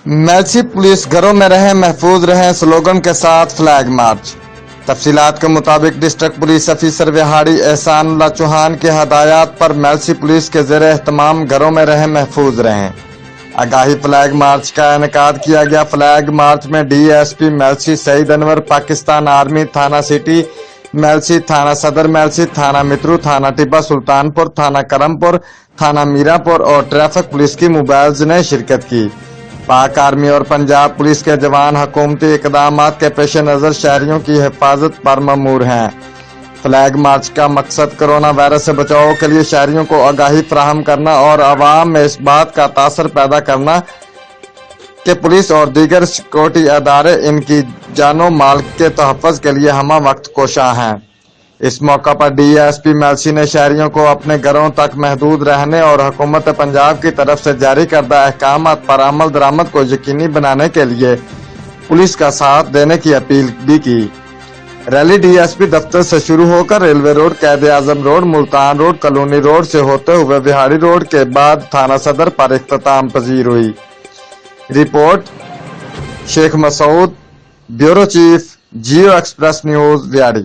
Mailsi police घरों में रहें महफूज रहें स्लोगन के साथ फ्लैग मार्च। तफसीलात के मुताबिक district police officer Vehari Ehsanullah Chauhan के हदायत पर मेलसी पुलिस के ज़ेरे एहतमाम घरों में रहें महफूज रहें आगाही फ्लैग मार्च का इनेकाद किया गया। फ्लैग मार्च में DSP मेलसी सईद अनवर, पाकिस्तान आर्मी, थाना सिटी मेलसी, थाना सदर मेलसी, थाना मित्रू, थाना टिब्बा सुल्तानपुर, थाना करमपुर, थाना मीरापुर और ट्रैफिक पुलिस की मोबाइल्स ने शिरकत की। पाक आर्मी और पंजाब पुलिस के जवान हुकूमती इकदामात के पेश नज़र शहरियों की हिफाजत पर ममूर हैं। फ्लैग मार्च का मकसद कोरोना वायरस से बचाव के लिए शहरियों को आगाही फराहम करना और आवाम में इस बात का तासर पैदा करना कि पुलिस और दीगर सिक्योरिटी अदारे इनकी जानो माल के तहफ़्फ़ुज़ के लिए हमा वक्त कोशा हैं। इस मौका पर DSP मेलसी ने शहरियों को अपने घरों तक महदूद रहने और हुकूमत पंजाब की तरफ से जारी करदा अहकामात पर अमल दरामद को यकीनी बनाने के लिए पुलिस का साथ देने की अपील भी की। रैली DSP दफ्तर से शुरू होकर railway road, Quaid-e-Azam road, Multan road, colony road से होते हुए विहाड़ी रोड के बाद थाना सदर पर इख्तिताम पजीर हुई। Report Sheikh Masood, bureau chief, Geo express news, Vehari.